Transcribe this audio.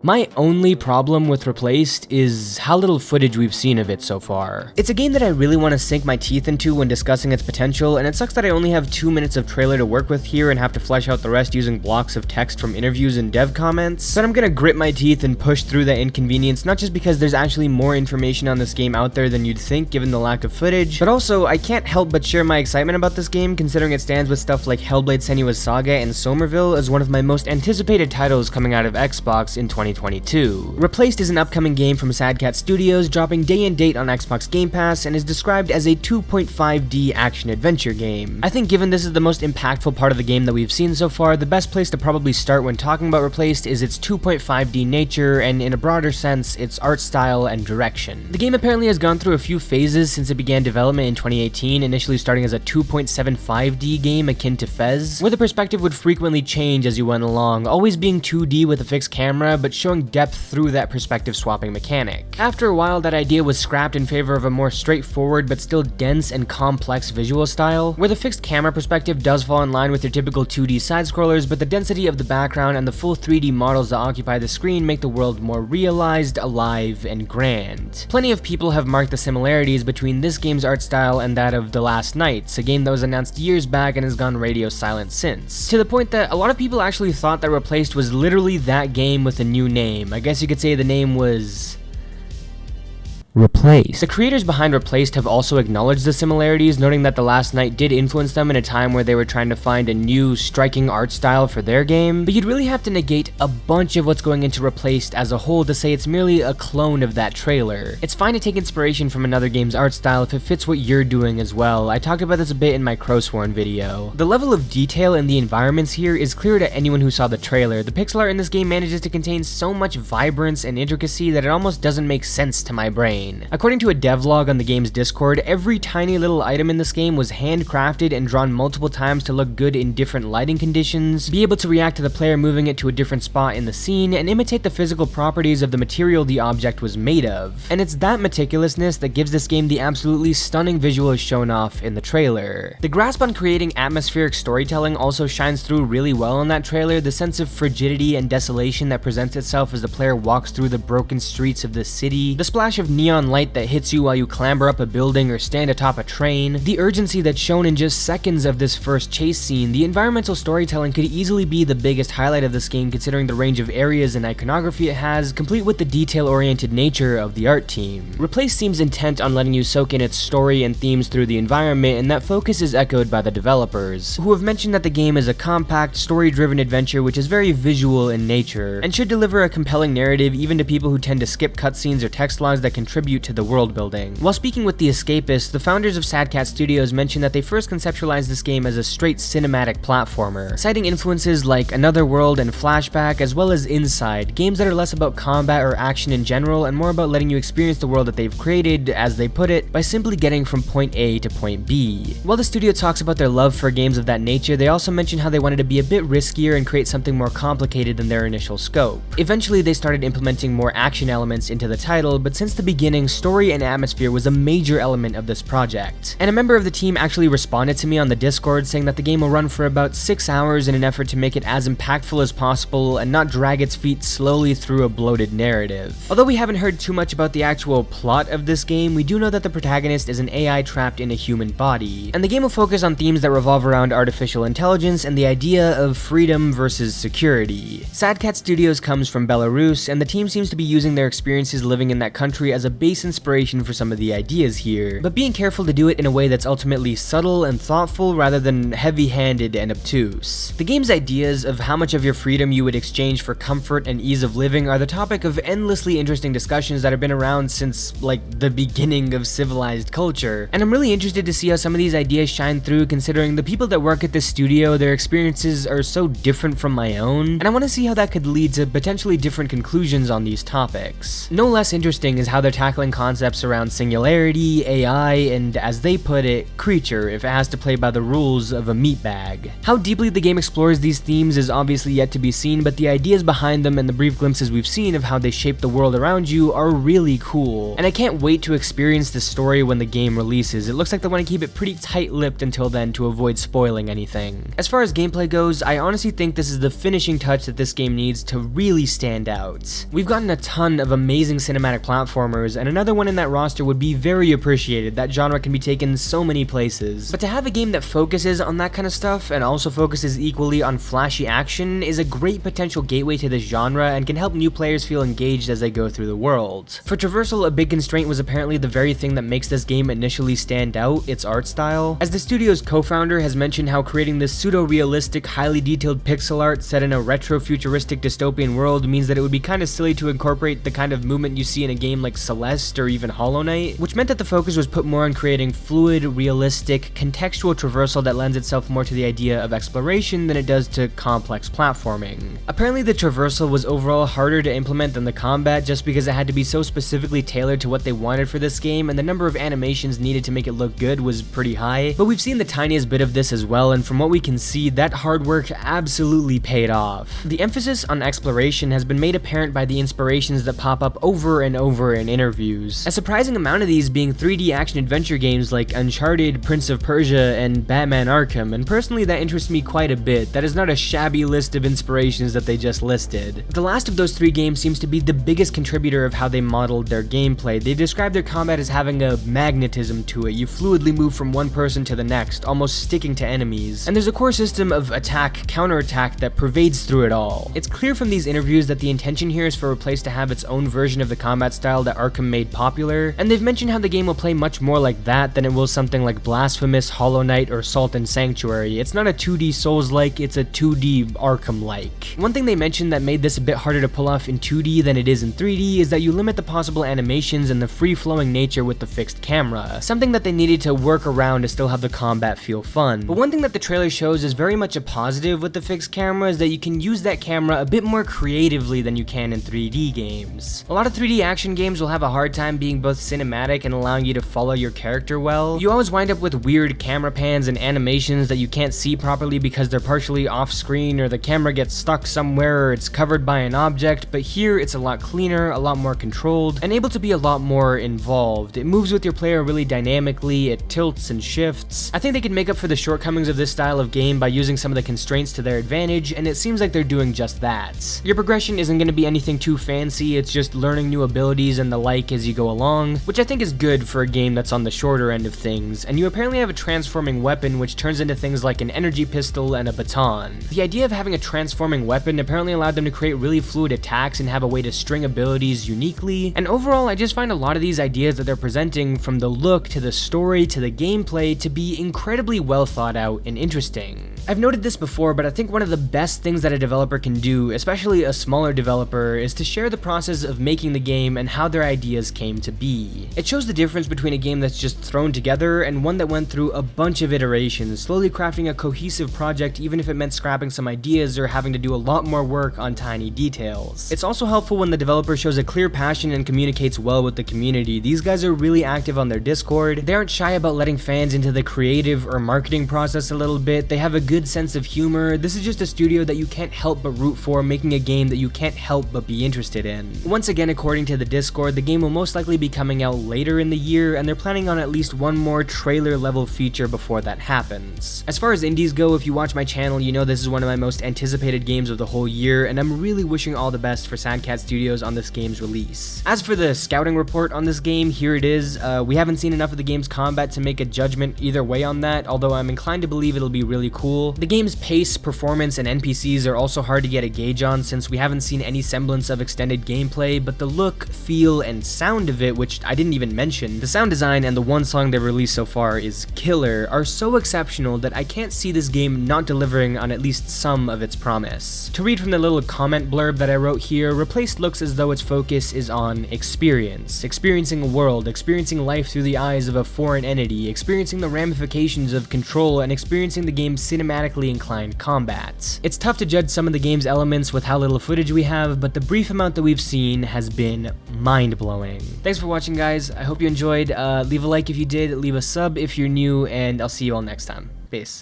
My only problem with Replaced is how little footage we've seen of it so far. It's a game that I really want to sink my teeth into when discussing its potential, and it sucks that I only have 2 minutes of trailer to work with here and have to flesh out the rest using blocks of text from interviews and dev comments, but I'm gonna grit my teeth and push through that inconvenience, not just because there's actually more information on this game out there than you'd think given the lack of footage, but also I can't help but share my excitement about this game considering it stands with stuff like Hellblade: Senua's Saga and Somerville as one of my most anticipated titles coming out of Xbox in 2022. Replaced is an upcoming game from Sad Cat Studios, dropping day and date on Xbox Game Pass, and is described as a 2.5D action-adventure game. I think given this is the most impactful part of the game that we've seen so far, the best place to probably start when talking about Replaced is its 2.5D nature, and in a broader sense, its art style and direction. The game apparently has gone through a few phases since it began development in 2018, initially starting as a 2.75D game akin to Fez, where the perspective would frequently change as you went along, always being 2D with a fixed camera, but showing depth through that perspective swapping mechanic. After a while, that idea was scrapped in favor of a more straightforward but still dense and complex visual style, where the fixed camera perspective does fall in line with your typical 2D side-scrollers, but the density of the background and the full 3D models that occupy the screen make the world more realized, alive, and grand. Plenty of people have marked the similarities between this game's art style and that of The Last Nights, a game that was announced years back and has gone radio silent since, to the point that a lot of people actually thought that Replaced was literally that game with a new name. I guess you could say the name was Replaced. The creators behind Replaced have also acknowledged the similarities, noting that The Last Night did influence them in a time where they were trying to find a new, striking art style for their game, but you'd really have to negate a bunch of what's going into Replaced as a whole to say it's merely a clone of that trailer. It's fine to take inspiration from another game's art style if it fits what you're doing as well. I talked about this a bit in my Crowsworn video. The level of detail in the environments here is clear to anyone who saw the trailer. The pixel art in this game manages to contain so much vibrance and intricacy that it almost doesn't make sense to my brain. According to a devlog on the game's Discord, every tiny little item in this game was handcrafted and drawn multiple times to look good in different lighting conditions, be able to react to the player moving it to a different spot in the scene, and imitate the physical properties of the material the object was made of. And it's that meticulousness that gives this game the absolutely stunning visuals shown off in the trailer. The grasp on creating atmospheric storytelling also shines through really well in that trailer, the sense of frigidity and desolation that presents itself as the player walks through the broken streets of the city, the splash of neon light that hits you while you clamber up a building or stand atop a train, the urgency that's shown in just seconds of this first chase scene. The environmental storytelling could easily be the biggest highlight of this game considering the range of areas and iconography it has, complete with the detail-oriented nature of the art team. Replaced seems intent on letting you soak in its story and themes through the environment, and that focus is echoed by the developers, who have mentioned that the game is a compact, story-driven adventure which is very visual in nature, and should deliver a compelling narrative even to people who tend to skip cutscenes or text logs that contribute to the world building. While speaking with The Escapist, the founders of Sad Cat Studios mentioned that they first conceptualized this game as a straight cinematic platformer, citing influences like Another World and Flashback, as well as Inside, games that are less about combat or action in general and more about letting you experience the world that they've created, as they put it, by simply getting from point A to point B. While the studio talks about their love for games of that nature, they also mention how they wanted to be a bit riskier and create something more complicated than their initial scope. Eventually, they started implementing more action elements into the title, but since the beginning, story and atmosphere was a major element of this project. And a member of the team actually responded to me on the Discord saying that the game will run for about 6 hours in an effort to make it as impactful as possible and not drag its feet slowly through a bloated narrative. Although we haven't heard too much about the actual plot of this game, we do know that the protagonist is an AI trapped in a human body, and the game will focus on themes that revolve around artificial intelligence and the idea of freedom versus security. Sad Cat Studios comes from Belarus, and the team seems to be using their experiences living in that country as a base inspiration for some of the ideas here, but being careful to do it in a way that's ultimately subtle and thoughtful rather than heavy-handed and obtuse. The game's ideas of how much of your freedom you would exchange for comfort and ease of living are the topic of endlessly interesting discussions that have been around since, like, the beginning of civilized culture, and I'm really interested to see how some of these ideas shine through considering the people that work at this studio, their experiences are so different from my own, and I want to see how that could lead to potentially different conclusions on these topics. No less interesting is how they're tackling tackling concepts around singularity, AI, and as they put it, creature if it has to play by the rules of a meat bag. How deeply the game explores these themes is obviously yet to be seen, but the ideas behind them and the brief glimpses we've seen of how they shape the world around you are really cool. And I can't wait to experience this story when the game releases. It looks like they want to keep it pretty tight-lipped until then to avoid spoiling anything. As far as gameplay goes, I honestly think this is the finishing touch that this game needs to really stand out. We've gotten a ton of amazing cinematic platformers, and another one in that roster would be very appreciated. That genre can be taken so many places. But to have a game that focuses on that kind of stuff and also focuses equally on flashy action is a great potential gateway to this genre and can help new players feel engaged as they go through the world. For Traversal, a big constraint was apparently the very thing that makes this game initially stand out, its art style. As the studio's co-founder has mentioned how creating this pseudo-realistic, highly detailed pixel art set in a retro-futuristic dystopian world means that it would be kind of silly to incorporate the kind of movement you see in a game like Celeste or even Hollow Knight, which meant that the focus was put more on creating fluid, realistic, contextual traversal that lends itself more to the idea of exploration than it does to complex platforming. Apparently the traversal was overall harder to implement than the combat just because it had to be so specifically tailored to what they wanted for this game, and the number of animations needed to make it look good was pretty high, but we've seen the tiniest bit of this as well, and from what we can see, that hard work absolutely paid off. The emphasis on exploration has been made apparent by the inspirations that pop up over and over in interviews. A surprising amount of these being 3D action-adventure games like Uncharted, Prince of Persia, and Batman Arkham, and personally that interests me quite a bit. That is not a shabby list of inspirations that they just listed. The last of those 3 games seems to be the biggest contributor of how they modeled their gameplay. They describe their combat as having a magnetism to it. You fluidly move from one person to the next, almost sticking to enemies. And there's a core system of attack, counterattack that pervades through it all. It's clear from these interviews that the intention here is for Replace to have its own version of the combat style that Arkham made popular, and they've mentioned how the game will play much more like that than it will something like Blasphemous, Hollow Knight, or Salt and Sanctuary. It's not a 2D Souls-like, it's a 2D Arkham-like. One thing they mentioned that made this a bit harder to pull off in 2D than it is in 3D is that you limit the possible animations and the free-flowing nature with the fixed camera, something that they needed to work around to still have the combat feel fun. But one thing that the trailer shows is very much a positive with the fixed camera is that you can use that camera a bit more creatively than you can in 3D games. A lot of 3D action games will have a hard time being both cinematic and allowing you to follow your character well. You always wind up with weird camera pans and animations that you can't see properly because they're partially off screen or the camera gets stuck somewhere or it's covered by an object, but here it's a lot cleaner, a lot more controlled, and able to be a lot more involved. It moves with your player really dynamically, it tilts and shifts. I think they could make up for the shortcomings of this style of game by using some of the constraints to their advantage, and it seems like they're doing just that. Your progression isn't going to be anything too fancy, it's just learning new abilities and the like as you go along, which I think is good for a game that's on the shorter end of things, and you apparently have a transforming weapon which turns into things like an energy pistol and a baton. The idea of having a transforming weapon apparently allowed them to create really fluid attacks and have a way to string abilities uniquely, and overall I just find a lot of these ideas that they're presenting, from the look to the story to the gameplay, to be incredibly well thought out and interesting. I've noted this before, but I think one of the best things that a developer can do, especially a smaller developer, is to share the process of making the game and how their ideas came to be. It shows the difference between a game that's just thrown together and one that went through a bunch of iterations, slowly crafting a cohesive project even if it meant scrapping some ideas or having to do a lot more work on tiny details. It's also helpful when the developer shows a clear passion and communicates well with the community. These guys are really active on their Discord. They aren't shy about letting fans into the creative or marketing process a little bit. They have a good sense of humor. This is just a studio that you can't help but root for, making a game that you can't help but be interested in. Once again, according to the Discord, the game will most likely be coming out later in the year, and they're planning on at least one more trailer level feature before that happens. As far as indies go, if you watch my channel, you know this is one of my most anticipated games of the whole year, and I'm really wishing all the best for Sad Cat Studios on this game's release. As for the scouting report on this game, here it is. We haven't seen enough of the game's combat to make a judgment either way on that, although I'm inclined to believe it'll be really cool. The game's pace, performance, and NPCs are also hard to get a gauge on since we haven't seen any semblance of extended gameplay, but the look, feel, and sound of it, which I didn't even mention, the sound design and the one song they've released so far is killer, are so exceptional that I can't see this game not delivering on at least some of its promise. To read from the little comment blurb that I wrote here, Replaced looks as though its focus is on experience, experiencing a world, experiencing life through the eyes of a foreign entity, experiencing the ramifications of control, and experiencing the game's cinematically inclined combat. It's tough to judge some of the game's elements with how little footage we have, but the brief amount that we've seen has been mind-blowing. mind-blowing. Thanks for watching, guys. I hope you enjoyed. Leave a like if you did, leave a sub if you're new, and I'll see you all next time. Peace.